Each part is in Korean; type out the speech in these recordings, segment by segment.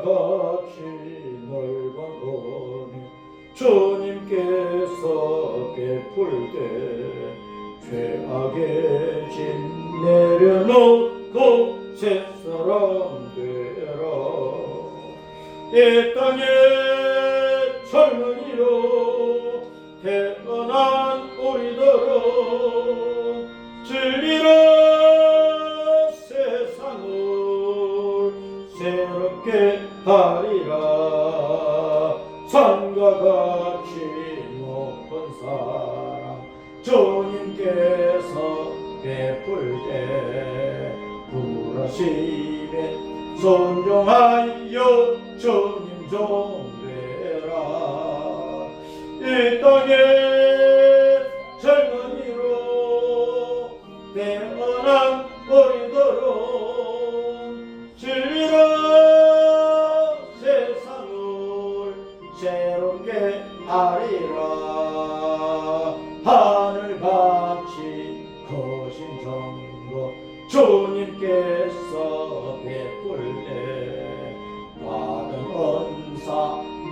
같이 넓은 은혜 주님께서 베풀 때 죄악의 짐 내려놓고 새사람 되라. 이 땅에 젊은이로 태어난 우리들은 진리로 세상을 새롭게 하리라. 산과 같이 높은 사랑 주님께서 베풀 때 불하심에 순종하여 주님 종되라. 이 땅에 젊은이로 태어난 우리들은 진리로 세상을 새롭게 하리라. 하늘같이 거신 정거 주님께서 베풀 때 받은 은사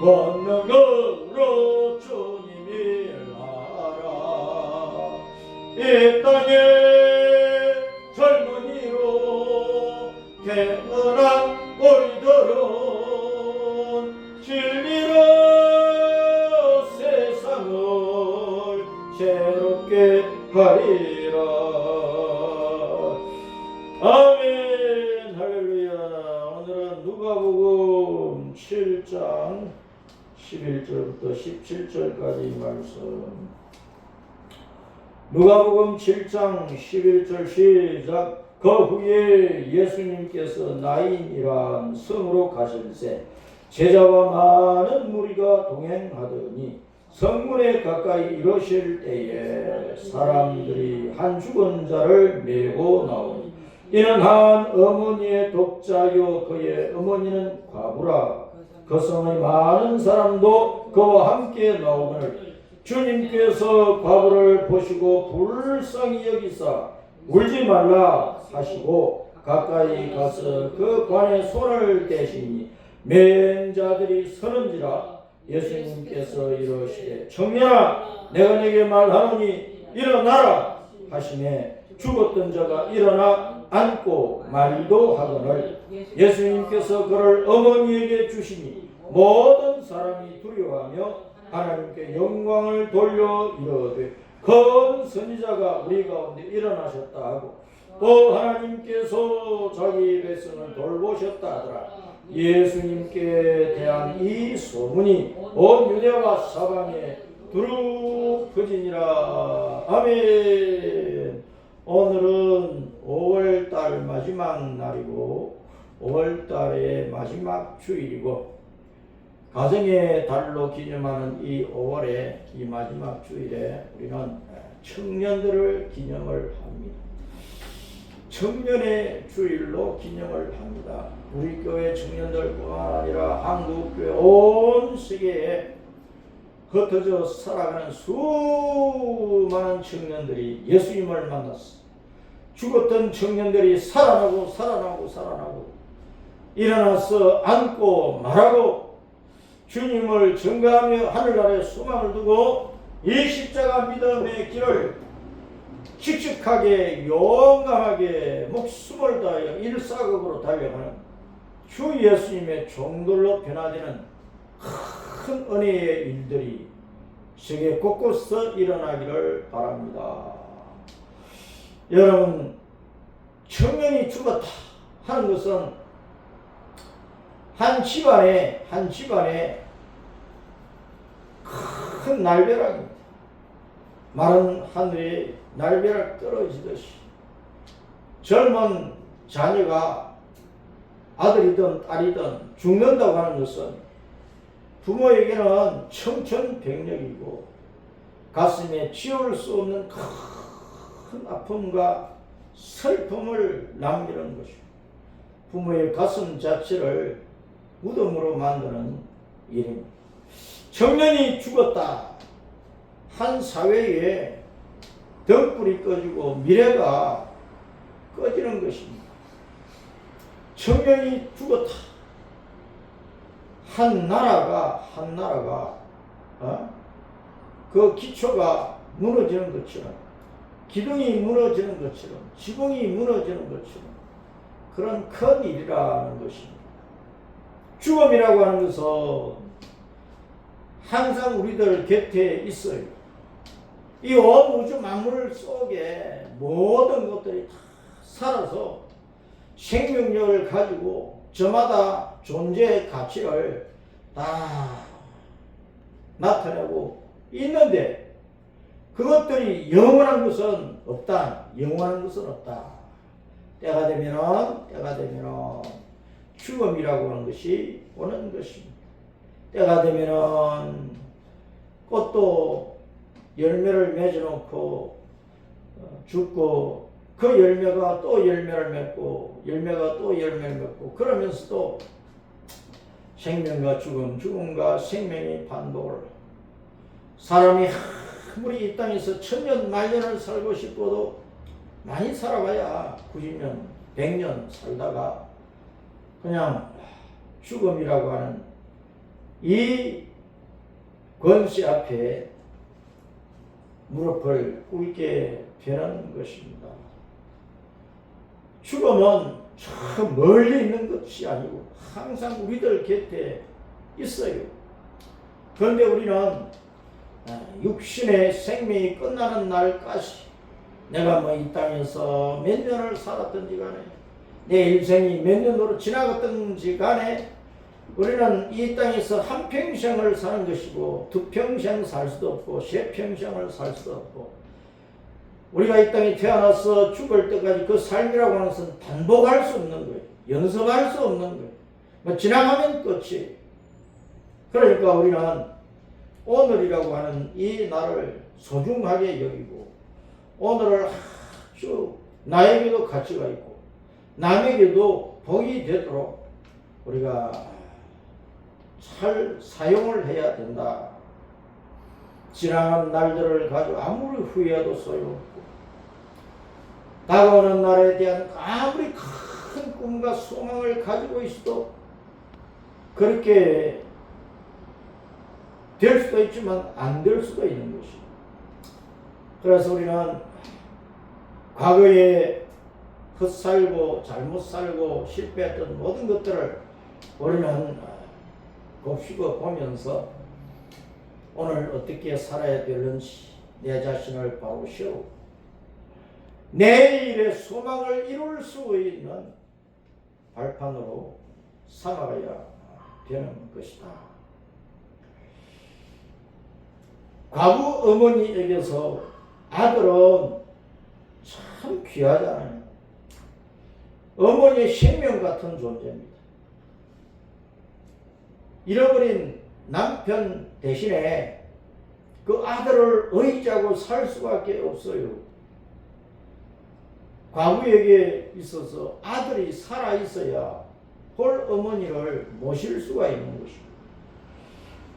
권능으로 주님 일하라. 이 땅에 젊은이로 태어난 우리들은 진리로 세상을 새롭게 하리라. 아멘. 할렐루야. 오늘은 누가복음 7장 11절부터 17절까지 말씀. 누가복음 7장 11절 시작. 그 후에 예수님께서 나인이란 성으로 가실새 제자와 많은 무리가 동행하더니 성문에 가까이 이르실 때에 사람들이 한 죽은 자를 메고 나오니 이는 한 어머니의 독자요 그의 어머니는 과부라. 그 성의 많은 사람도 그와 함께 나오거늘 주님께서 과부를 보시고 불쌍히 여기사 울지 말라 하시고 가까이 가서 그 관에 손을 대시니 맨 자들이 서는지라. 예수님께서 이르시되 청년아 내가 네게 말하노니 일어나라 하시매 죽었던 자가 일어나 앉고 말도 하거늘 예수님께서 그를 어머니에게 주시니 모든 사람이 두려워하며 하나님께 영광을 돌려 이르되 큰 선지자가 우리 가운데 일어나셨다 하고 또 하나님께서 자기 백성을 돌보셨다 하더라. 예수님께 대한 이 소문이 온 유대와 사방에 두루 퍼지니라. 아멘. 오늘은 5월달 마지막 날이고 5월달의 마지막 주일이고 가정의 달로 기념하는 이 5월의 이 마지막 주일에 우리는 청년들을 기념을 합니다. 청년의 주일로 기념을 합니다. 우리 교회 청년들뿐만 아니라 한국교회 온 세계에 흩어져 살아가는 수많은 청년들이 예수님을 만났어. 죽었던 청년들이 살아나고 일어나서 앉고 말하고 주님을 증거하며 하늘나라에 소망을 두고 이 십자가 믿음의 길을 씩씩하게 용감하게 목숨을 다하여 일사극으로 달려가는 주 예수님의 종들로 변화되는 큰 은혜의 일들이 세계 곳곳에서 일어나기를 바랍니다. 여러분, 청년이 죽었다 하는 것은 한 집안에 큰 날벼락입니다. 마른 하늘에 날벼락 떨어지듯이 젊은 자녀가 아들이든 딸이든 죽는다고 하는 것은 부모에게는 청천벽력이고 가슴에 지울 수 없는 큰 아픔과 슬픔을 남기는 것이고 부모의 가슴 자체를 무덤으로 만드는 일입니다. 청년이 죽었다. 한 사회에 등불이 꺼지고 미래가 꺼지는 것입니다. 청년이 죽었다. 한 나라가 그 기초가 무너지는 것처럼, 기둥이 무너지는 것처럼, 지붕이 무너지는 것처럼 그런 큰 일이라는 것입니다. 죽음이라고 하는 것은 항상 우리들 곁에 있어요. 이 온 우주 만물 속에 모든 것들이 다 살아서 생명력을 가지고 저마다 존재의 가치를 다 나타내고 있는데, 그것들이 영원한 것은 없다. 영원한 것은 없다. 때가 되면은 죽음이라고 하는 것이 오는 것입니다. 때가 되면은 꽃도 열매를 맺어놓고 죽고, 그 열매가 또 열매를 맺고, 열매가 또 열매를 맺고, 그러면서도 생명과 죽음, 죽음과 생명이 반복을. 사람이 아무리 이 땅에서 천년 만년을 살고 싶어도 많이 살아봐야 90년, 100년 살다가 그냥 죽음이라고 하는 이 권세 앞에 무릎을 꿇게 되는 것입니다. 죽음은 저 멀리 있는 것이 아니고 항상 우리들 곁에 있어요. 그런데 우리는 육신의 생명이 끝나는 날까지, 내가 뭐 이 땅에서 몇 년을 살았든지 간에, 내 일생이 몇 년으로 지나갔든지 간에, 우리는 이 땅에서 한 평생을 사는 것이고, 두 평생 살 수도 없고, 세 평생을 살 수도 없고, 우리가 이 땅에 태어나서 죽을 때까지 그 삶이라고 하는 것은 반복할 수 없는 거예요. 연습할 수 없는 거예요. 뭐 지나가면 끝이. 그러니까 우리는 오늘이라고 하는 이 날을 소중하게 여기고, 오늘을 아주 나에게도 가치가 있고 남에게도 복이 되도록 우리가 잘 사용을 해야 된다. 지나간 날들을 가지고 아무리 후회해도 소용없고, 다가오는 날에 대한 아무리 큰 꿈과 소망을 가지고 있어도 그렇게 될 수도 있지만 안 될 수도 있는 것이. 그래서 우리는 과거에 헛살고 잘못 살고 실패했던 모든 것들을 우리는 곱씹어 보면서 오늘 어떻게 살아야 되는지 내 자신을 바로 세우고 내일의 소망을 이룰 수 있는 발판으로 삼아가야 되는 것이다. 과부 어머니에게서 아들은 참 귀하잖아요. 어머니의 생명 같은 존재입니다. 잃어버린 남편 대신에 그 아들을 의지하고 살 수밖에 없어요. 과부에게 있어서 아들이 살아있어야 홀 어머니를 모실 수가 있는 것입니다.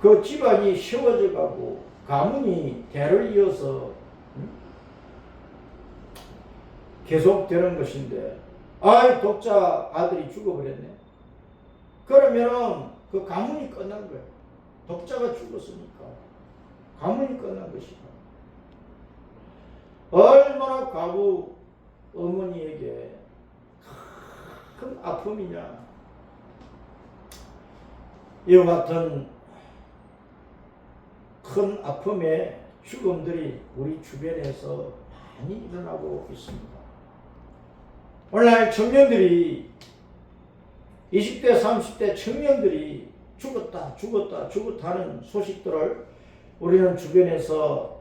그 집안이 세워져 가고 가문이 대를 이어서 계속되는 것인데, 아이 독자 아들이 죽어버렸네. 그러면은 그 가문이 끝난 거예요. 독자가 죽었으니까 가문이 끝난 것이다. 얼마나 과부 어머니에게 큰 아픔이냐. 이와 같은 큰 아픔의 죽음들이 우리 주변에서 많이 일어나고 있습니다. 오늘날 청년들이 20대 30대 청년들이 죽었다는 소식들을 우리는 주변에서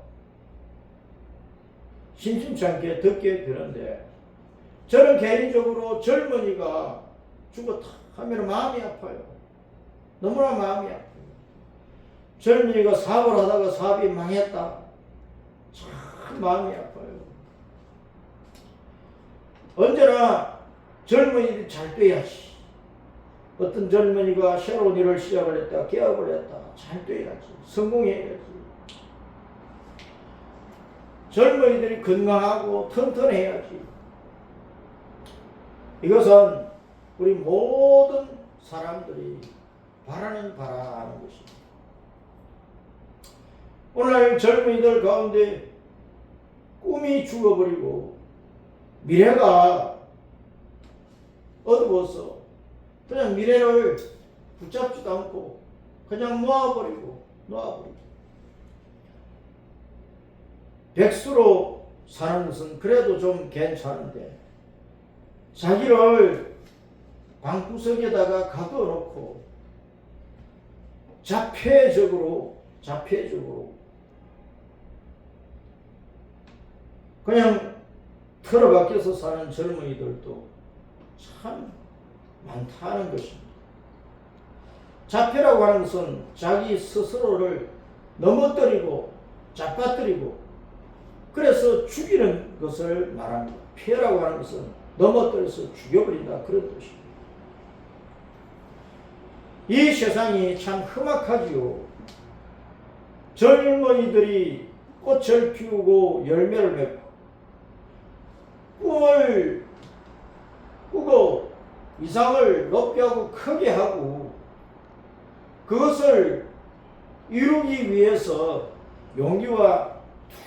심심치 않게 듣게 되는데, 저는 개인적으로 젊은이가 죽었다 하면 마음이 아파요. 너무나 마음이 아파요. 젊은이가 사업을 하다가 사업이 망했다, 참 마음이 아파요. 언제나 젊은이들이 잘 돼야지. 어떤 젊은이가 새로운 일을 시작을 했다, 개업을 했다, 잘 돼야지, 성공해야지. 젊은이들이 건강하고 튼튼해야지. 이것은 우리 모든 사람들이 바라는 것입니다. 오늘 젊은이들 가운데 꿈이 죽어버리고 미래가 어두워서 그냥 미래를 붙잡지도 않고 그냥 놓아버리고 백수로 사는 것은 그래도 좀 괜찮은데 자기를 방구석에다가 가둬놓고 자폐적으로 그냥 틀어박혀서 사는 젊은이들도 참 많다는 것입니다. 자폐라고 하는 것은 자기 스스로를 넘어뜨리고 잡아뜨리고 그래서 죽이는 것을 말합니다. 폐라고 하는 것은 넘어뜨려서 죽여버린다 그런 뜻입니다. 이 세상이 참 험악하지요. 젊은이들이 꽃을 피우고 열매를 맺고 꿈을 꾸고 이상을 높게 하고 크게 하고 그것을 이루기 위해서 용기와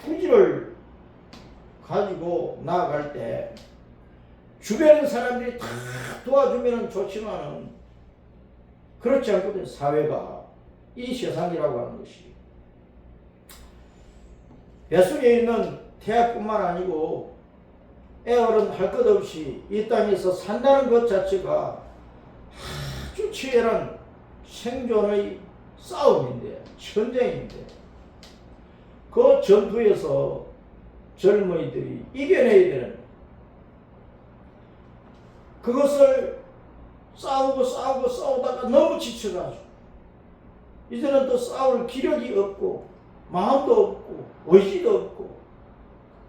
투지를 가지고 나아갈 때 주변 사람들이 다 도와주면 좋지만은 그렇지 않거든. 사회가 이 세상이라고 하는 것이 뱃속에 있는 태아뿐만 아니고 애어른 할 것 없이 이 땅에서 산다는 것 자체가 아주 치열한 생존의 싸움인데 전쟁인데 그 전투에서 젊은이들이 이겨내야 되는 그것을 싸우다가 너무 지쳐가지고 이제는 또 싸울 기력이 없고 마음도 없고 의지도 없고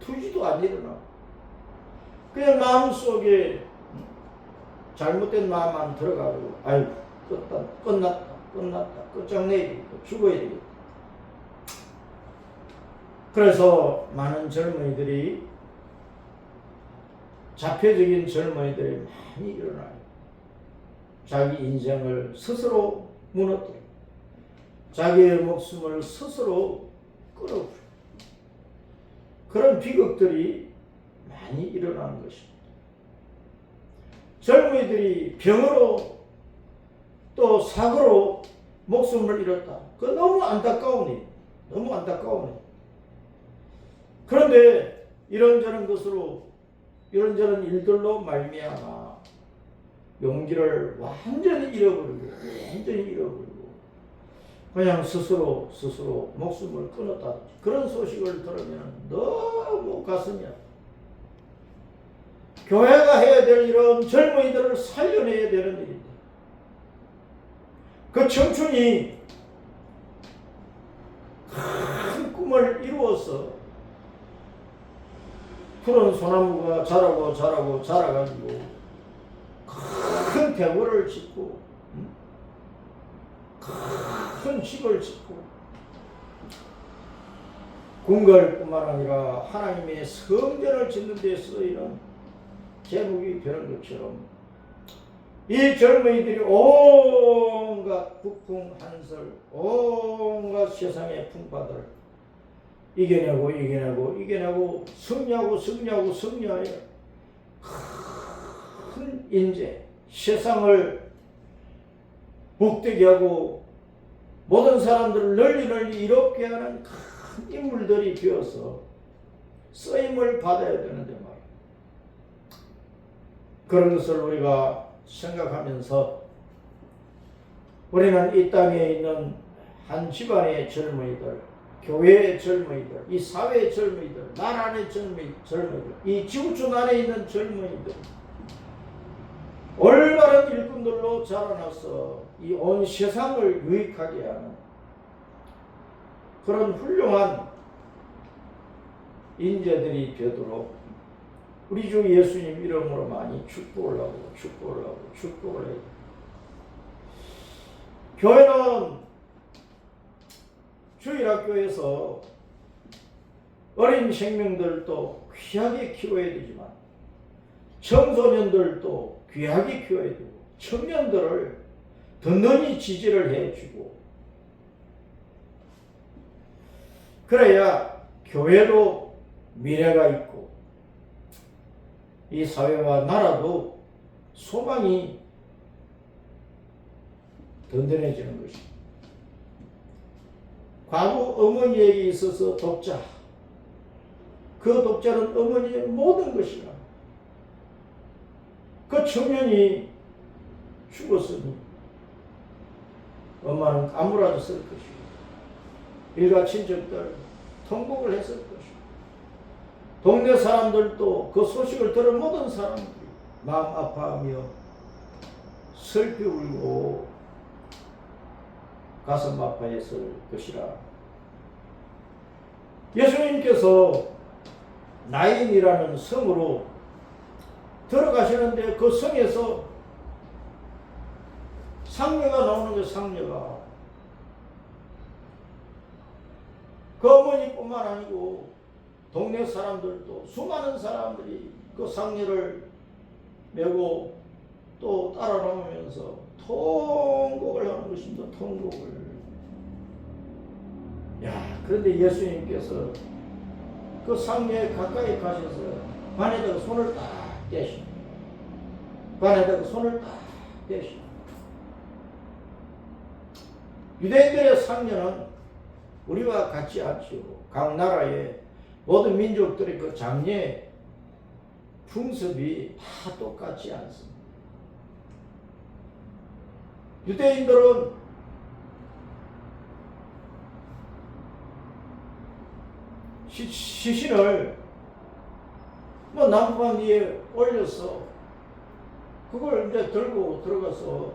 투지도 안 일어나고 그냥 마음속에 잘못된 마음만 들어가고 아이고 끝났다 끝장내야 되겠다 죽어야 되겠다. 그래서 많은 젊은이들이 자폐적인 젊은이들이 많이 일어나요. 자기 인생을 스스로 무너뜨리고 자기의 목숨을 스스로 끊어버리고 그런 비극들이 많이 일어나는 것입니다. 젊은이들이 병으로 또 사고로 목숨을 잃었다. 그거 너무 안타까운 일. 그런데 이런저런 일들로 말미암아 용기를 완전히 잃어버리고 그냥 스스로 목숨을 끊었다. 그런 소식을 들으면 너무 가슴이 아파. 교회가 해야 될 일은 젊은이들을 살려내야 되는 일인데 그 청춘이 큰 꿈을 이루어서 푸른 소나무가 자라가지고 큰 대궐을 짓고 큰 집을 짓고 궁궐뿐만 아니라 하나님의 성전을 짓는 데 쓰이는 제목이 되는 것처럼 이 젊은이들이 온갖 북풍한설 온갖 세상의 풍파들을 이겨내고 승리하여 큰 인재 세상을 복되게 하고 모든 사람들을 널리 이롭게 하는 큰 인물들이 되어서 쓰임을 받아야 되는데 말이야. 그런 것을 우리가 생각하면서 우리는 이 땅에 있는 한 집안의 젊은이들, 교회의 젊은이들, 이 사회의 젊은이들, 나라 안의 젊은이들, 이 지구촌 안에 있는 젊은이들 올바른 일꾼들로 자라나서 이 온 세상을 유익하게 하는 그런 훌륭한 인재들이 되도록 우리 주 예수님 이름으로 많이 축복을 해요. 교회는 주일학교에서 어린 생명들도 귀하게 키워야 되지만 청소년들도 귀하게 키워야 되고 청년들을 든든히 지지를 해주고, 그래야 교회도 미래가 있고 이 사회와 나라도 소망이 든든해지는 것입니다. 과부 어머니에게 있어서 독자, 그 독자는 어머니의 모든 것이라. 그 청년이 죽었으니 엄마는 까무라졌을 것이고 일가 친척들 통곡을 했을 것이고 동네 사람들도 그 소식을 들은 모든 사람들이 마음 아파하며 슬피 울고 가슴 아파했을 것이라. 예수님께서 나인이라는 성으로 들어가시는데 그 성에서 상녀가 나오는 거예요. 상녀가. 그 어머니뿐만 아니고 동네 사람들도 수많은 사람들이 그 상녀를 메고 또 따라 나오면서 통곡을 하는 것입니다. 통곡을. 야, 그런데 예수님께서 그 상녀에 가까이 가셔서 관에다가 손을 딱 떼시고, 관에다가 손을 딱 떼시고. 유대인들의 상녀는 우리와 같지 않지요. 각 나라의 모든 민족들의 그 장례 풍습이 다 똑같지 않습니다. 유대인들은 시신을 나무판 위에 올려서 그걸 이제 들고 들어가서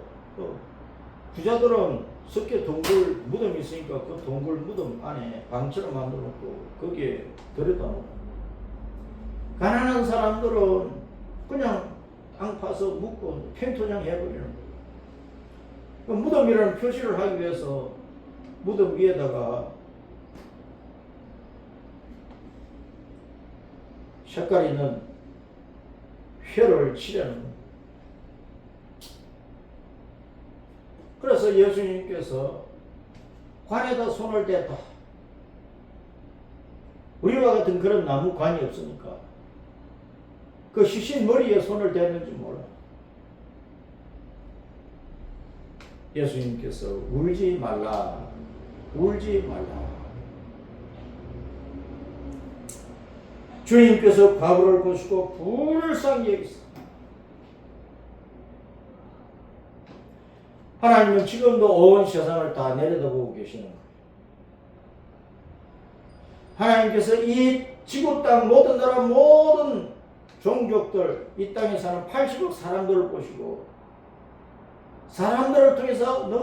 부자들은 석계 동굴 무덤이 있으니까 그 동굴 무덤 안에 방처럼 만들어 놓고 거기에 들여다 놓고, 가난한 사람들은 그냥 땅 파서 묻고 팽토장 해버리는 거예요. 그 무덤이라는 표시를 하기 위해서 무덤 위에다가 색깔 있는 회를 칠하는 거예요. 그래서 예수님께서 관에다 손을 댔다. 우리와 같은 그런 나무 관이 없으니까 그 시신 머리에 손을 댔는지 몰라. 예수님께서 울지 말라, 울지 말라. 주님께서 과부를 보시고 불쌍히 여기사. 하나님은 지금도 온 세상을 다 내려다보고 계시는 거예요. 하나님께서 이 지구 땅 모든 나라 모든 종족들, 이 땅에 사는 80억 사람들을 보시고 사람들을 통해서 늘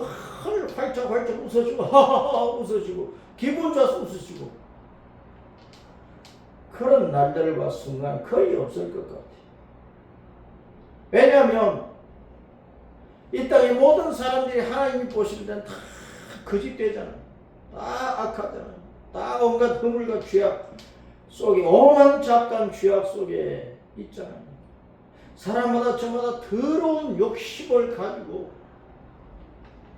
활짝활짝 웃어주고 하하하 웃어주고 기분 좋아서 웃으시고, 그런 날들과 순간 거의 없을 것 같아요. 왜냐하면 이 땅의 모든 사람들이 하나님이 보실 때는 다 거짓되잖아요. 다 악하잖아요. 다 온갖 허물과 죄악 속에, 오만 잡단 죄악 속에 있잖아요. 사람마다 저마다 더러운 욕심을 가지고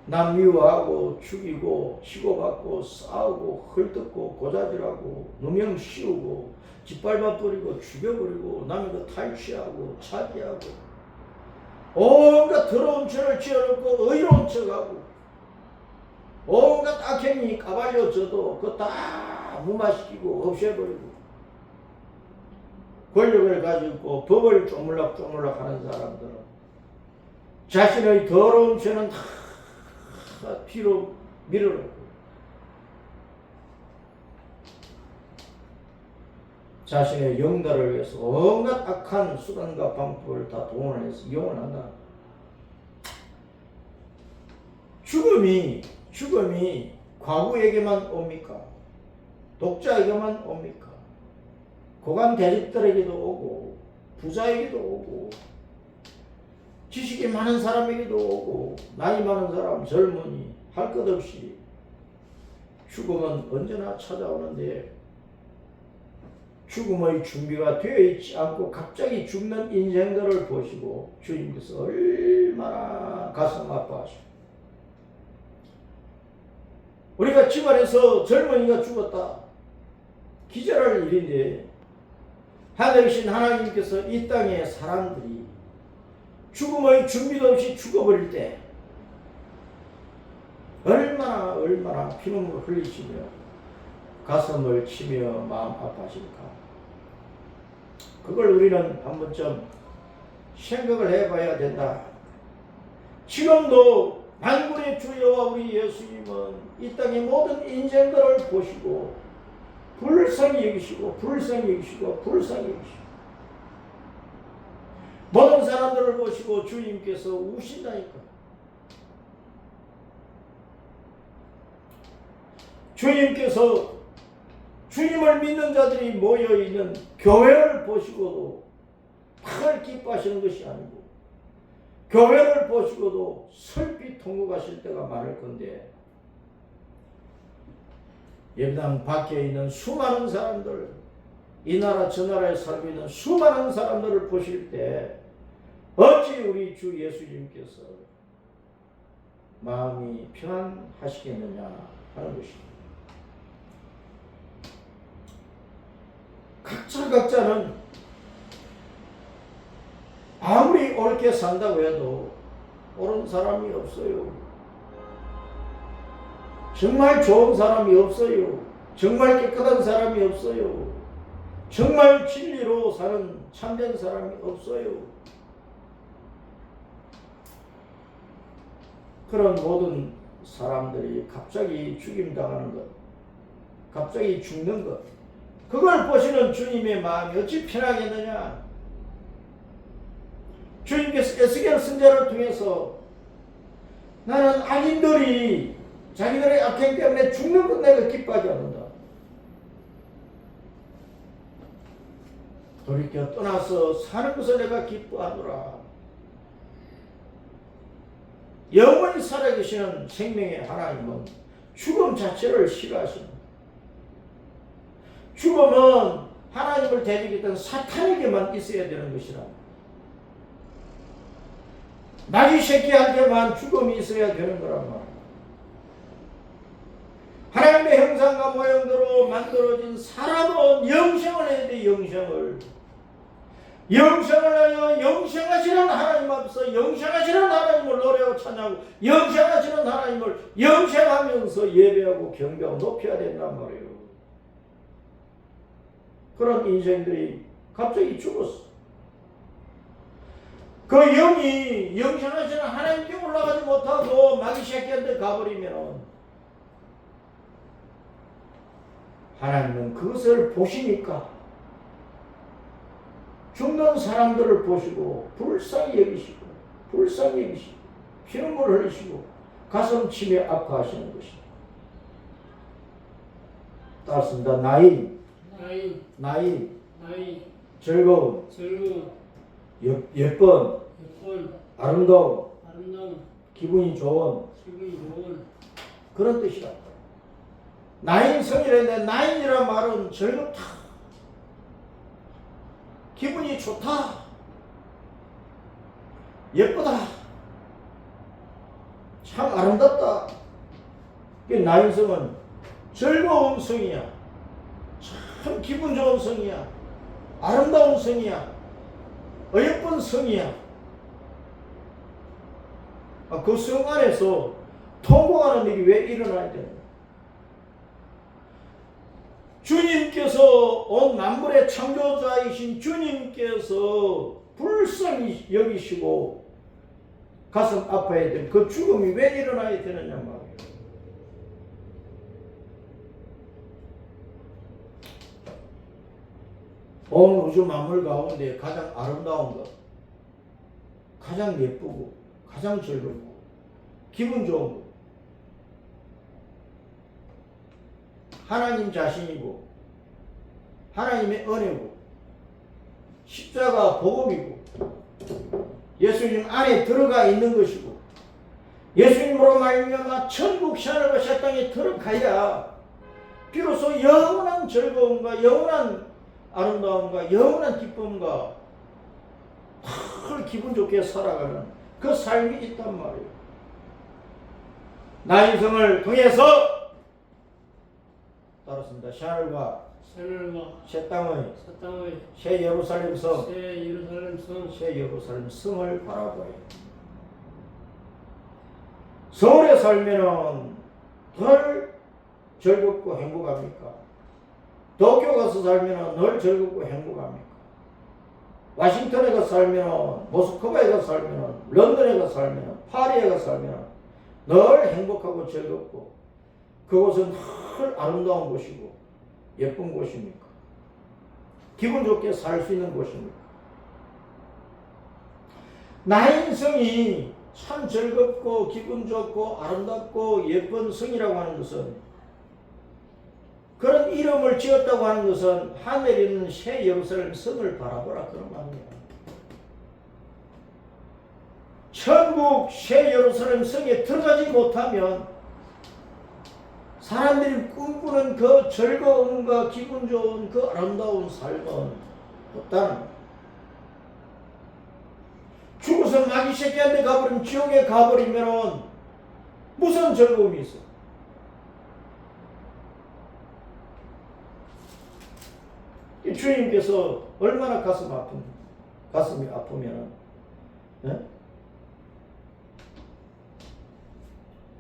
남 미워하고 죽이고 치고받고 싸우고 헐뜯고 고자질하고 누명 씌우고 짓밟아 버리고 죽여버리고 남의 거 탈취하고 차지하고 온갖 더러운 죄를 지어놓고 의로운 척하고 온갖 악행이 까발려져도 그거 다 무마시키고 없애버리고 권력을 가지고 법을 쪼물락쪼물락 하는 사람들은 자신의 더러운 죄는 다 뒤로 밀어놓고 자신의 영달을 위해서 온갖 악한 수단과 방법을 다 동원해서 이용을 한다. 죽음이 과부에게만 옵니까? 독자에게만 옵니까? 고관 대립들에게도 오고 부자에게도 오고 지식이 많은 사람에게도 오고 나이 많은 사람, 젊은이 할 것 없이 죽음은 언제나 찾아오는데 죽음의 준비가 되어 있지 않고 갑자기 죽는 인생들을 보시고 주님께서 얼마나 가슴 아파하시고 우리가 집안에서 젊은이가 죽었다. 기절할 일인데 하늘이신 하나님께서 이 땅의 사람들이 죽음의 준비도 없이 죽어버릴 때 얼마나 피눈물을 흘리시며 가슴을 치며 마음 아파하실까. 그걸 우리는 한 번쯤 생각을 해봐야 된다. 지금도 만군의 주 여호와 우리 예수님은 이 땅의 모든 인생들을 보시고 불쌍히 여기시고 모든 사람들을 보시고 주님께서 우신다니까. 주님께서 주님을 믿는 자들이 모여있는 교회를 보시고도 팍 기뻐하시는 것이 아니고 교회를 보시고도 슬피 통곡하실 때가 많을 건데 예배당 밖에 있는 수많은 사람들, 이 나라 저 나라에 살고 있는 수많은 사람들을 보실 때 어찌 우리 주 예수님께서 마음이 평안하시겠느냐 하는 것입니다. 각자는 아무리 옳게 산다고 해도 옳은 사람이 없어요. 정말 좋은 사람이 없어요. 정말 깨끗한 사람이 없어요. 정말 진리로 사는 참된 사람이 없어요. 그런 모든 사람들이 갑자기 죽임당하는 것, 갑자기 죽는 것, 그걸 보시는 주님의 마음이 어찌 편하겠느냐. 주님께서 에스겔 선지자를 통해서 나는 악인들이 자기들의 악행 때문에 죽는 것 내가 기뻐하지 않는다. 돌이켜 떠나서 사는 것을 내가 기뻐하노라. 영원히 살아계시는 생명의 하나님은 죽음 자체를 싫어하십니다. 죽음은 하나님을 대적했던 사탄에게만 있어야 되는 것이라. 마귀 새끼한테만 죽음이 있어야 되는 거란 말이야. 하나님의 형상과 모형대로 만들어진 사람은 영생을 해야 돼. 영생을 하여 영생하시는 하나님 앞에서 영생하시는 하나님을 노래하고 찬양하고 영생하시는 하나님을 영생하면서 예배하고 경배하고 높여야 된단 말이에요. 그런 인생들이 갑자기 죽었어. 그 영이 영생하시는 하나님께 올라가지 못하고 마귀 새끼한테 가버리면 하나님은 그것을 보시니까 죽는 사람들을 보시고 불쌍히 여기시고 피눈물을 흘리시고 가슴 치며 아파하시는 것입니다. 따랐습니다. 나이 즐거움 예쁜 아름다움 기분이 좋은 그런 뜻이다. 나인성이라는데 나인이란 말은 즐겁다, 기분이 좋다, 예쁘다, 참 아름답다. 나인성은 즐거운 성이야, 참 기분 좋은 성이야, 아름다운 성이야, 예쁜 성이야. 그 성 안에서 통곡하는 일이 왜 일어나야 되는 거야? 주님께서 온 만물의 창조자이신 주님께서 불쌍히 여기시고 가슴 아파야 될 그 죽음이 왜 일어나야 되느냐 말이에요. 온 우주 만물 가운데 가장 아름다운 것, 가장 예쁘고 가장 즐겁고 기분 좋은 것, 하나님 자신이고 하나님의 은혜고 십자가 복음이고 예수님 안에 들어가 있는 것이고 예수님으로 말미암아 천국 시안을 새 땅에 들어가야 비로소 영원한 즐거움과 영원한 아름다움과 영원한 기쁨과 늘 기분 좋게 살아가는 그 삶이 있단 말이에요. 나인성을 통해서 따랐습니다. 하늘과 하늘과 새 땅의 땅의 새 예루살렘 성, 새 예루살렘 성, 새 예루살렘 성을 바라보아요. 서울에 살면은 덜 즐겁고 행복합니까? 도쿄 가서 살면은 늘 즐겁고 행복합니까? 와싱턴에 가서 살면은, 모스크바에 가서 살면은, 런던에 가서 살면은, 파리에 가서 살면은 늘 행복하고 즐겁고 그곳은 늘 아름다운 곳이고 예쁜 곳입니까? 기분 좋게 살 수 있는 곳입니까? 나의 인생이 참 즐겁고 기분 좋고 아름답고 예쁜 성이라고 하는 것은, 그런 이름을 지었다고 하는 것은 하늘에 있는 새 예루살렘 성을 바라보라 그런 말이에요. 천국 새 예루살렘 성에 들어가지 못하면 사람들이 꿈꾸는 그 즐거움과 기분 좋은 그 아름다운 삶은 없다는 거예요. 죽어서 마귀 새끼한테 가버리면, 지옥에 가버리면 무슨 즐거움이 있어? 주님께서 얼마나 가슴이 아프면, 네?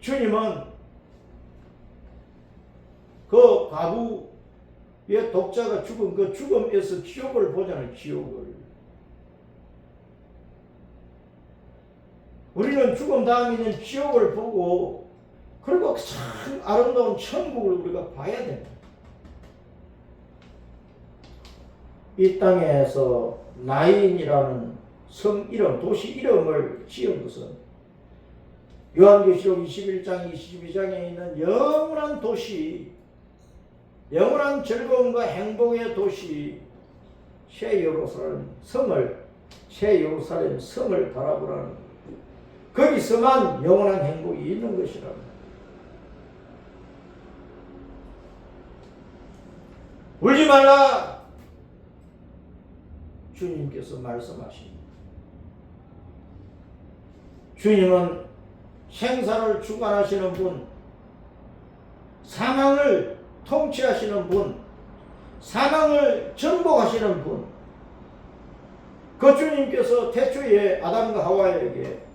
주님은 그 과부의 독자가 죽은 그 죽음에서 지옥을 보잖아요. 지옥을. 우리는 죽음 다음에 있는 지옥을 보고, 그리고 참 아름다운 천국을 우리가 봐야 됩니다. 이 땅에서 나인이라는 성 이름, 도시 이름을 지은 것은 요한계시록 21장, 22장에 있는 영원한 도시, 영원한 즐거움과 행복의 도시, 새 예루살렘 성을 바라보라는 거예요. 거기서만 영원한 행복이 있는 것이라는 거예요. 울지 말라! 주님께서 말씀하십니다. 주님은 생사를 주관하시는 분, 사망을 통치하시는 분, 사망을 정복하시는 분, 그 주님께서 태초에 아담과 하와에게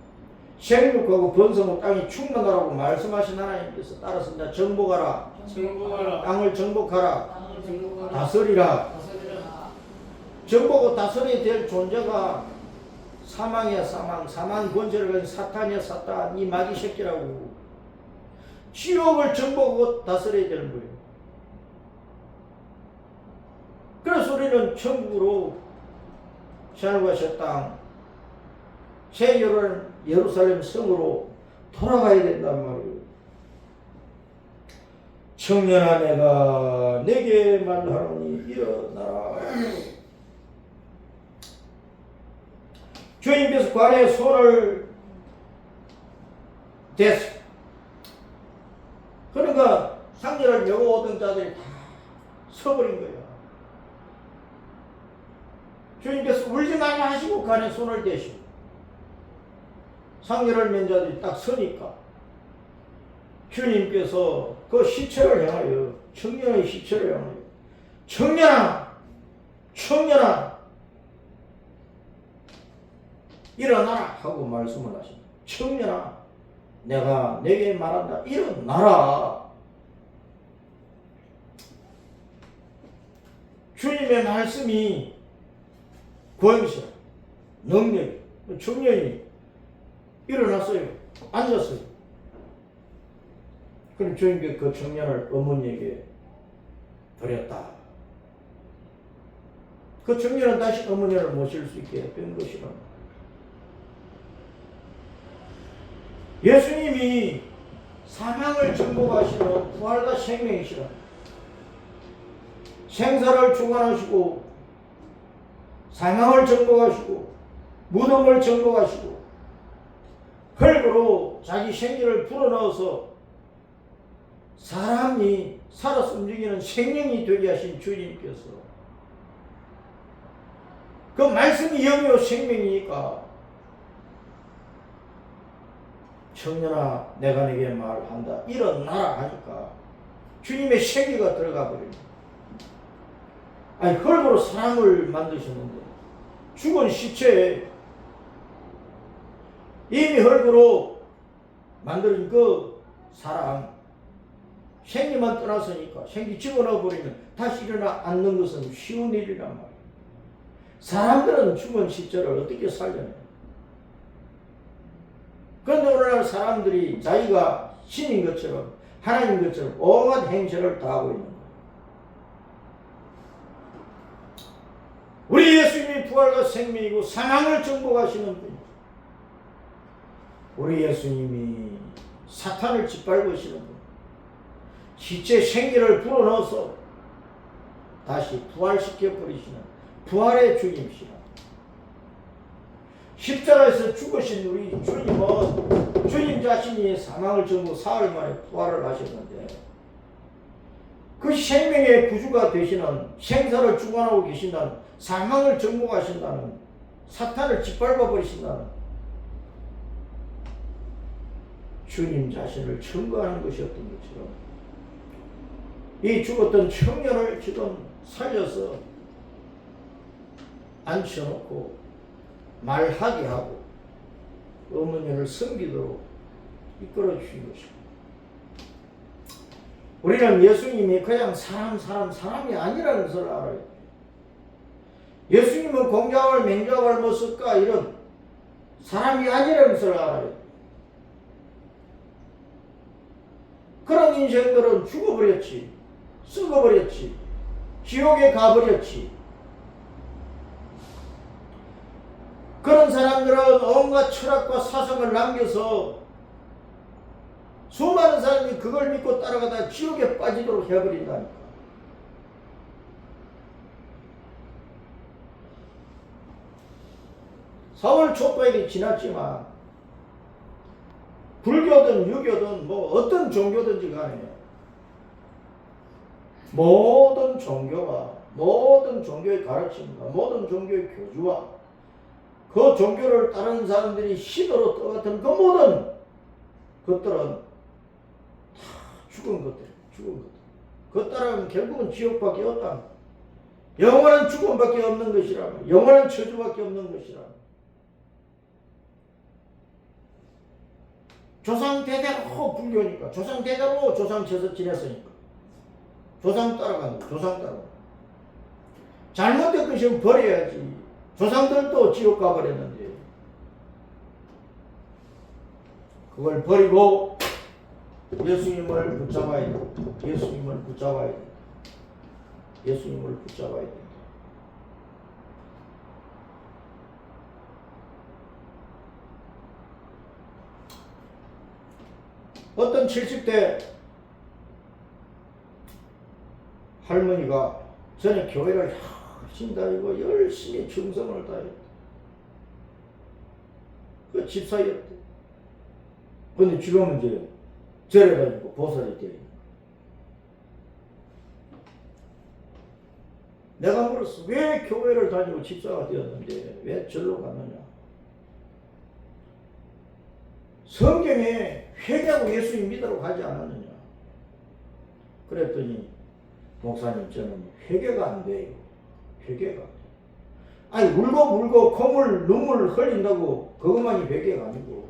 생육하고 번성하고 땅이 충만하라고 말씀하신 하나님께서 따랐습니다. 정복하라, 땅을 정복하라, 다스리라. 정복하고 다스려야 될 존재가 사망이야 사망, 사망 권세를 가진 사탄이야 사탄, 이 마귀 새끼라고. 지옥을 정복하고 다스려야 되는 거예요. 그래서 우리는 천국으로, 하늘과 새 땅, 새 예루살렘 성으로 돌아가야 된단 말이에요. 청년아 내가 내게 말하노니 일어나라. 주님께서 관에 손을 댔어. 그러니까 상제를 메고 오던 자들이 다 서버린 거예요. 주님께서 울지 말라 하시고 관에 손을 대시고 상제를 맨 자들이 딱 서니까 주님께서 그 시체를 향하여, 청년의 시체를 향하여, 청년아 일어나라 하고 말씀을 하십니다. 청년아 내가 내게 말한다, 일어나라. 주님의 말씀이 권세, 능력, 청년이 일어났어요. 앉았어요. 그럼 주님께 그 청년을 어머니에게 드렸다. 그 청년은 다시 어머니를 모실 수 있게 된 것이라. 예수님이 사망을 정복하시는 부활과 생명이시라. 생사를 주관하시고 사망을 정복하시고 무덤을 정복하시고 흙으로 자기 생기를 불어넣어서 사람이 살아서 움직이는 생명이 되게 하신 주님께서, 그 말씀이 영이요 생명이니까 청년아 내가 네게 말한다 일어나라 하니까 주님의 생기가 들어가 버립니다. 아니 흙으로 사람을 만드셨는데 죽은 시체에 이미 흙으로 만든 그 사람 생기만 떠났으니까 생기 집어넣어 버리면 다시 일어나 앉는 것은 쉬운 일이란 말이에요. 사람들은 죽은 시체를 어떻게 살려내요? 그런데 오늘날 사람들이 자기가 신인 것처럼 하나님 것처럼 온갖 행실을 다 하고 있는 거예요. 우리 예수님이 부활과 생명이고 사망을 정복하시는 분이에요. 우리 예수님이 사탄을 짓밟으시는 분, 시체 생기를 불어넣어서 다시 부활시켜 버리시는 부활의 주님이시라. 십자가에서 죽으신 우리 주님은 주님 자신이 사망을 정복 사흘 만에 부활을 하셨는데 그 생명의 구주가 되시는 생사를 주관하고 계신다는 사망을 정복하신다는 사탄을 짓밟아 버리신다는 주님 자신을 증거하는 것이었던 것처럼 이 죽었던 청년을 지금 살려서 앉혀놓고 말하게 하고 어머니를 섬기도록 이끌어 주신 것입니다. 우리는 예수님이 그냥 사람이 아니라는 것을 알아야 돼요. 예수님은 공자왈 맹자왈 못쓸까 이런 사람이 아니라는 것을 알아야 돼요. 그런 인생들은 죽어버렸지, 썩어버렸지, 지옥에 가버렸지. 그런 사람들은 온갖 철학과 사상을 남겨서 수많은 사람이 그걸 믿고 따라가다 지옥에 빠지도록 해버린다니까. 사월 초파일이 지났지만 불교든 유교든 뭐 어떤 종교든지 간에 모든 종교가 모든 종교의 가르침과 모든 종교의 교주와 그 종교를 따르는 사람들이 신으로 떠같은 그 모든 것들은 다 죽은 것들. 그것 따라가면 결국은 지옥밖에 없다. 영원한 죽음밖에 없는 것이라. 영원한 저주밖에 없는 것이라. 조상 대대로 불교니까. 조상 대대로 조상 쳐서 지냈으니까. 조상 따라가는 거. 조상 따라가는 거. 잘못된 것이면 버려야지. 조상들도 지옥 가버렸는데 그걸 버리고 예수님을 붙잡아야 돼. 예수님을 붙잡아야 돼. 예수님을 붙잡아야 돼. 어떤 70대 할머니가 전에 교회를 열심히 다니고 열심히 충성을 다했다. 그 집사였대. 근데 지금은 이제 절에 다니고 보살이 되어 있는 거야. 내가 물었어. 왜 교회를 다니고 집사가 되었는데 왜 절로 갔느냐? 성경에 회개하고 예수님 믿으러 가지 않았느냐? 그랬더니 목사님 저는 회개가 안 돼요. 회개가. 아니 울고 콧물 눈물 흘린다고 그것만이 회개가 아니고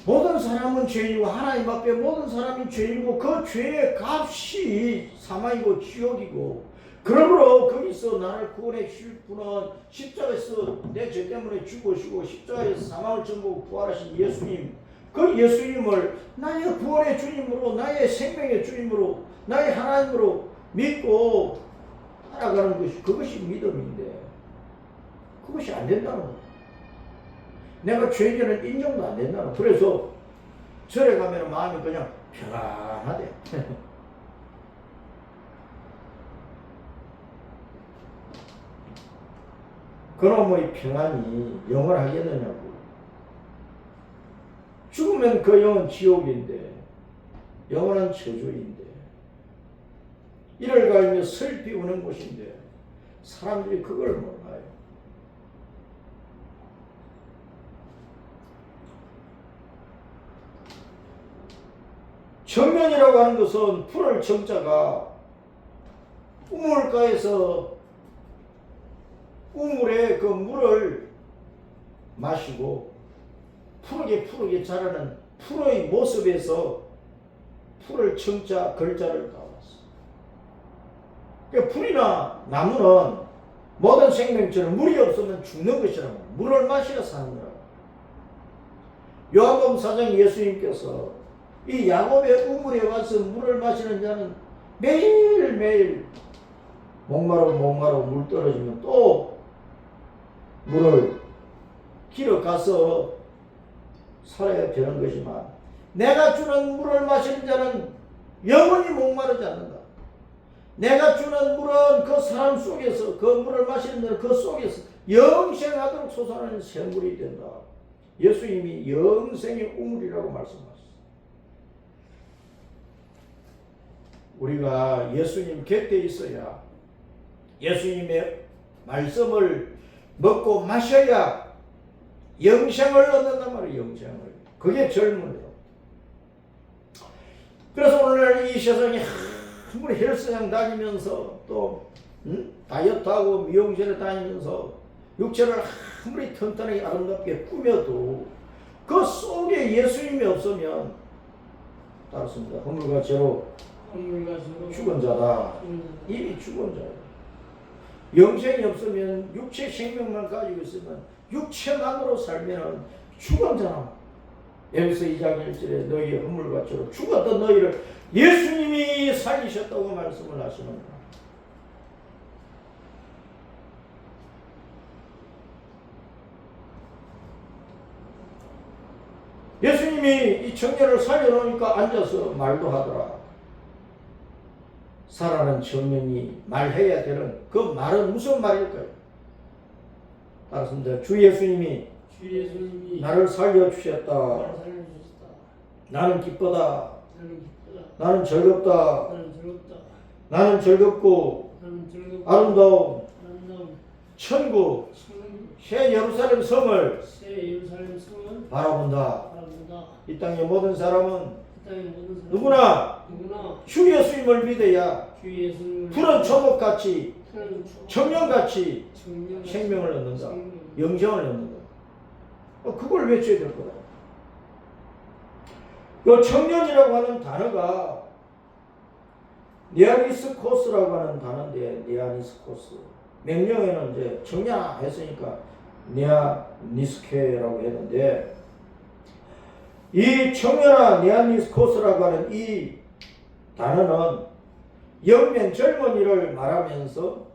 모든 사람은 죄인이고 하나님 앞에 모든 사람이 죄인이고 그 죄의 값이 사망이고 지옥이고 그러므로 거기서 나를 구원해 주실 분은 십자가에서 내 죄 때문에 죽으시고 십자가에서 사망을 정복하고 부활하신 예수님 그 예수님을 나의 구원의 주님으로 나의 생명의 주님으로 나의 하나님으로 믿고 따라가는 것이 그것이 믿음인데 그것이 안 된다는 거야. 내가 죄인은 인정도 안 된다는 거야. 그래서 절에 가면 마음이 그냥 편안하대. 그놈의 평안이 영원하겠느냐고. 죽으면 그 영은 지옥인데 영원한 저주인데 이를 갈며 슬피 우는 곳인데 사람들이 그걸 몰라요. 청년이라고 하는 것은 풀을 청자가 우물가에서 우물에 그 물을 마시고 푸르게 자라는 풀의 모습에서 풀을 청자 글자를 따왔어. 그러니까 풀이나 나무는 모든 생명처럼 물이 없으면 죽는 것이라고. 물을 마셔야 사는 거라고. 요한복음 4장 예수님께서 이 야곱의 우물에 와서 물을 마시는 자는 매일매일 목마르고 물 떨어지면 또 물을 길어 가서 살아야 되는 거지만, 내가 주는 물을 마시는 자는 영원히 목마르지 않는다. 내가 주는 물은 그 사람 속에서, 그 물을 마시는 자는 그 속에서 영생하도록 솟아나는 샘물이 된다. 예수님이 영생의 우물이라고 말씀하셨어요. 우리가 예수님 곁에 있어야, 예수님의 말씀을 먹고 마셔야 영생을 얻는단 말이에요. 영생을. 그게 젊음이에요. 그래서 오늘 이 세상에 아무리 헬스장 다니면서 또 다이어트하고 미용실에 다니면서 육체를 아무리 튼튼하게 아름답게 꾸며도 그 속에 예수님이 없으면 따랐습니다. 허물과 죄로 죽은 자다. 이미 죽은 자다. 영생이 없으면 육체 생명만 가지고 있으면, 육체만으로 살면 죽은 자라. 에베소 2장 1절에 너희의 허물과 죄로 죽었던 너희를 예수님이 살리셨다고 말씀을 하시는 거예요. 예수님이 이 청년을 살려놓으니까 앉아서 말도 하더라. 살아난 청년이 말해야 되는 그 말은 무슨 말일까요? 따라서 주 예수님이 나를 살려주셨다. 나는 기쁘다. 나는 즐겁다. 나는 즐겁고 아름다운 천국 새 예루살렘 성을 바라본다. 이 땅의 모든 사람은 누구나 주 예수님을 믿어야 푸른 초목같이 청년같이 생명을 얻는다. 영생을 얻는다. 그걸 외쳐야 될 거다. 그 청년이라고 하는 단어가 네아니스코스라고 하는 단어인데, 네아니스코스. 명령에는 이제 청년 했으니까 네아니스케라고 했는데, 이 청년아 네아니스코스라고 하는 이 단어는 영면 젊은이를 말하면서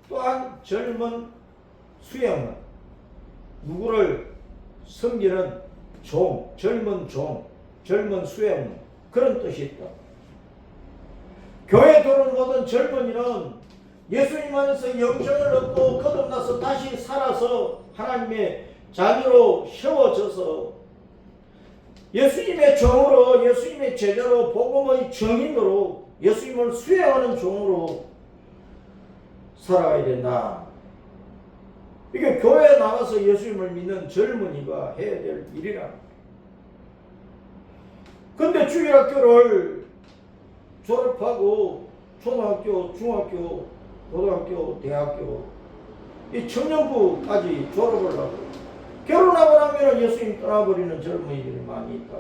또한 젊은 수양은 누구를 섬기는 종, 젊은 종, 젊은 수양은 그런 뜻이 있다. 교회 들어온 모든 젊은이는 예수님 안에서 영생을 얻고 거듭나서 다시 살아서 하나님의 자녀로 세워져서 예수님의 종으로, 예수님의 제자로, 복음의 증인으로, 예수님을 수행하는 종으로 살아가야 된다. 이게 교회에 나가서 예수님을 믿는 젊은이가 해야 될 일이라. 근데 주일학교를 졸업하고 초등학교, 중학교, 고등학교, 대학교 이 청년부까지 졸업을 하고 결혼하고 나면 예수님 떠나버리는 젊은이들이 많이 있다.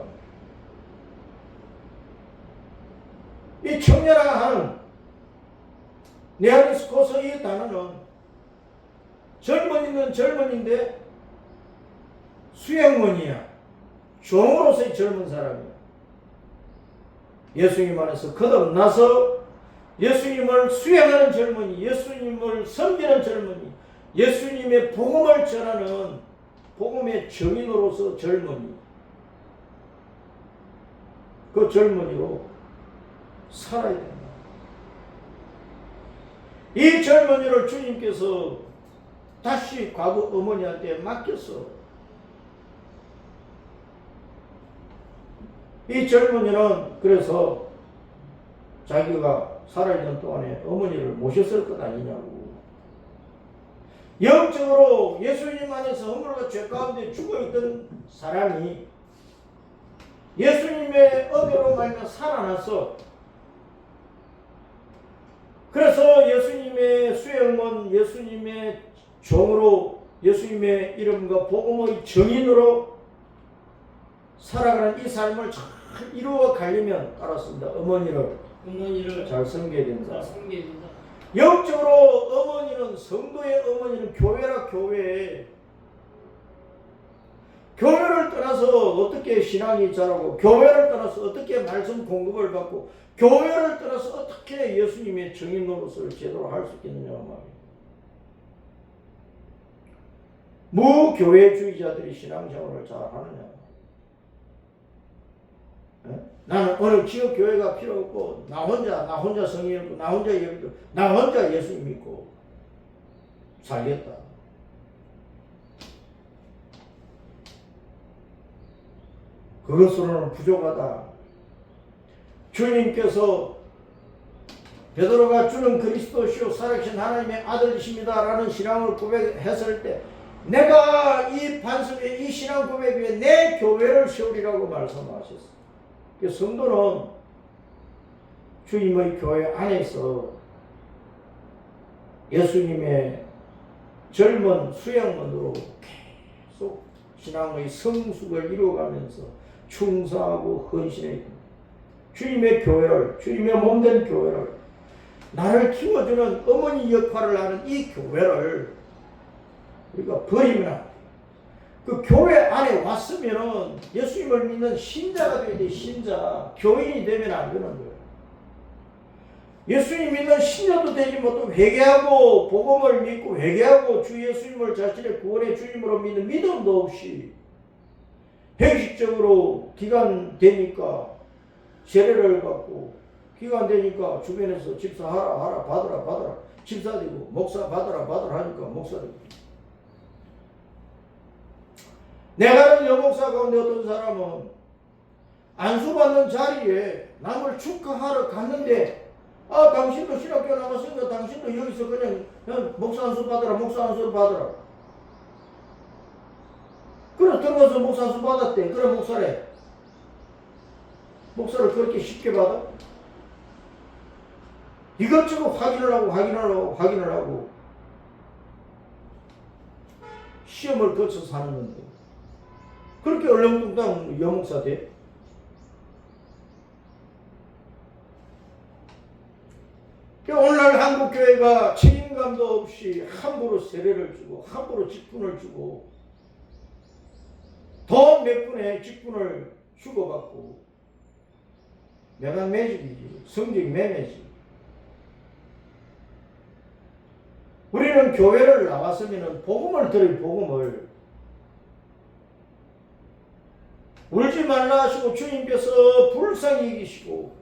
이 청년아 하는 네아니스코스 이 단어는 젊은이는 젊은인데 수행원이야. 종으로서의 젊은 사람이야. 예수님 안에서 거듭나서 예수님을 수행하는 젊은이, 예수님을 섬기는 젊은이, 예수님의 복음을 전하는 복음의 증인으로서 젊은이, 그 젊은이로 살아야 된다. 이 젊은이를 주님께서 다시 과거 어머니한테 맡겼어. 이 젊은이는 그래서 자기가 살아있는 동안에 어머니를 모셨을 것 아니냐고. 영적으로 예수님 안에서 허물과 죄 가운데 죽어있던 사람이 예수님의 은혜로 말미암아 살아났어. 그래서 예수님의 수행원, 예수님의 종으로, 예수님의 이름과 복음의 증인으로 살아가는 이 삶을 잘 이루어 가려면 따랐습니다. 어머니를 잘 섬겨야 된다. 영적으로 어머니는, 성도의 어머니는 교회라. 교회를 떠나서 어떻게 신앙이 자라고, 교회를 떠나서 어떻게 말씀 공급을 받고, 교회를 떠나서 어떻게 예수님의 증인 노릇을 제대로 할 수 있겠느냐 말이에요. 무교회주의자들이 신앙생활을 잘 하느냐. 나는 어느 지역 교회가 필요 없고, 나 혼자 성령 믿고, 나 혼자 예배 듣고, 나 혼자 예수님 믿고 살겠다. 그것으로는 부족하다. 주님께서 베드로가 주는 그리스도시요 살아계신 하나님의 아들이십니다 라는 신앙을 고백했을 때, 내가 이 반석에, 이 신앙 고백 위에 내 교회를 세우리라고 말씀하셨어요. 성도는 주님의 교회 안에서 예수님의 젊은 수양원으로 계속 신앙의 성숙을 이루어가면서 충성하고 헌신해야 됩니다. 주님의 교회를, 주님의 몸된 교회를, 나를 키워주는 어머니 역할을 하는 이 교회를 우리가 버리면 안 돼요. 그 교회 안에 왔으면은 예수님을 믿는 신자가 되어야 돼. 신자. 교인이 되면 안 되는 거예요. 예수님 믿는 신자도 되지 못하고 회개하고 복음을 믿고 회개하고 주 예수님을 자신의 구원의 주님으로 믿는 믿음도 없이 형식적으로 기간 되니까 세례를 받고, 기간 되니까 주변에서 집사 하라 받으라 집사 되고, 목사 받으라 하니까 목사 되고. 내가 아는 여목사 가운데 어떤 사람은 안수받는 자리에 남을 축하하러 갔는데, 당신도 신학교 나갔으니까 당신도 여기서 그냥 목사 안수 받으라. 그래 들어가서 목사 안수 받았대. 그래 목사를 그렇게 쉽게 받아? 이것저것 확인을 하고 시험을 거쳐서 사는 건데, 그렇게 얼렁뚱땅 여목사 돼? 오늘날 한국교회가 책임감도 없이 함부로 세례를 주고, 함부로 직분을 주고, 돈 몇 푼에 직분을 주고받고, 매간 매직이지. 성직 매매지. 우리는 교회를 나왔으면 복음을 들을 복음을, 울지 말라 하시고 주님께서 불쌍히 여기시고,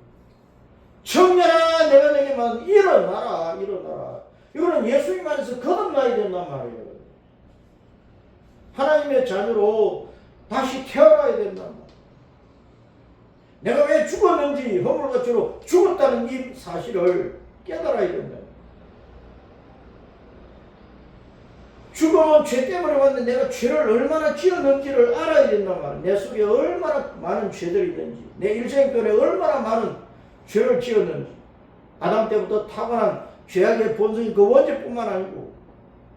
청년아 내가 내게만 일어나라. 이거는 예수님 안에서 거듭나야 된단 말이에요. 하나님의 자녀로 다시 태어나야 된단 말이에요. 내가 왜 죽었는지, 허물같이로 죽었다는 이 사실을 깨달아야 된다. 죽음은 죄 때문에 왔는데 내가 죄를 얼마나 지었는지를 알아야 된단 말이야. 내 속에 얼마나 많은 죄들이 있는지, 내 일생 동안에 얼마나 많은 죄를 지었는지, 아담 때부터 타고난 죄악의 본성이 그 원죄뿐만 아니고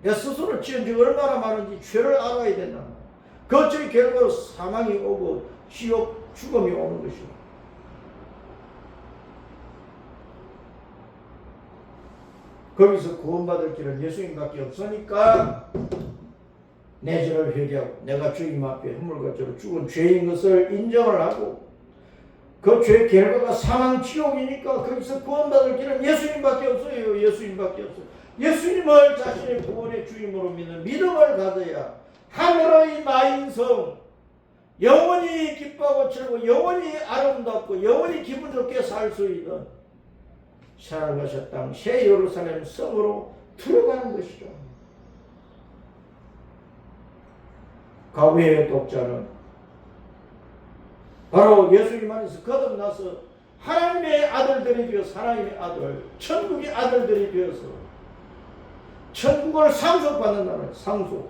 내 스스로 지은 죄가 얼마나 많은지 죄를 알아야 된단 말이야. 그것의 결과로 사망이 오고 지옥, 죽음이 오는 것이고, 거기서 구원받을 길은 예수님밖에 없으니까 내 죄를 회개하고 내가 주님 앞에 허물같이로 죽은 죄인 것을 인정을 하고, 그 죄 결과가 사망 지옥이니까 거기서 구원받을 길은 예수님밖에 없어요. 예수님을 자신의 구원의 주님으로 믿는 믿음을 가져야 하늘의 나인성, 영원히 기뻐하고 즐거워 영원히 아름답고 영원히 기분 좋게 살 수 있는 새하늘과 땅 새 예루살렘 성으로 들어가는 것이죠. 가부의 독자는 바로 예수님 안에서 거듭나서 하나님의 아들들이 되어서, 하나님의 아들, 천국의 아들들이 되어서 천국을 상속받는다는 상속.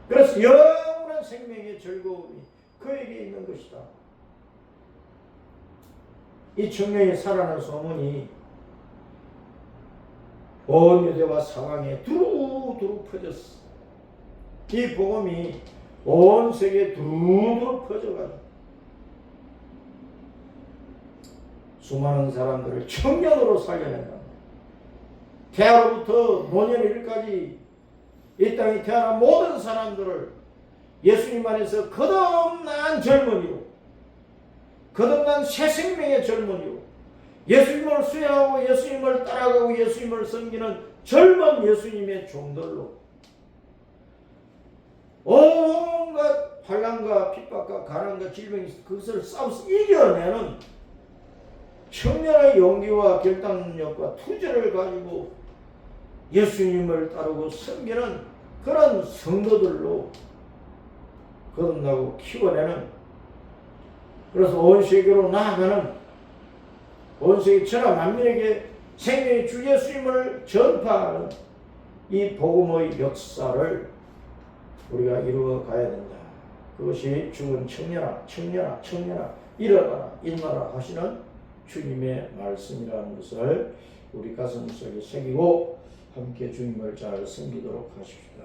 그래서 영원한 생명의 즐거움이 그에게 있는 것이다. 이 청년이 살아난 소문이 온 유대와 사방에 두루두루 퍼졌어. 이 복음이 온 세계에 두루두루 퍼져가지고 수많은 사람들을 청년으로 살려낸다. 태아로부터 노년 일까지 이 땅에 태어난 모든 사람들을 예수님 안에서 거듭난 젊은이로, 거듭난 새 생명의 젊은이로, 예수님을 수행하고 예수님을 따라가고 예수님을 섬기는 젊은 예수님의 종들로 온갖 환난과 핍박과 가난과 질병이 그것을 싸워서 이겨내는 청년의 용기와 결단력과 투지를 가지고 예수님을 따르고 섬기는 그런 성도들로 거듭나고 키워내는, 그래서 온 세계로 나아가는, 온 세계 천하 만민에게 생명의 주 예수님을 전파하는 이 복음의 역사를 우리가 이루어 가야 된다. 그것이 죽은 청년아, 청년아, 청년아, 일어나라, 일어나라 하시는 주님의 말씀이라는 것을 우리 가슴 속에 새기고 함께 주님을 잘 섬기도록 하십시다.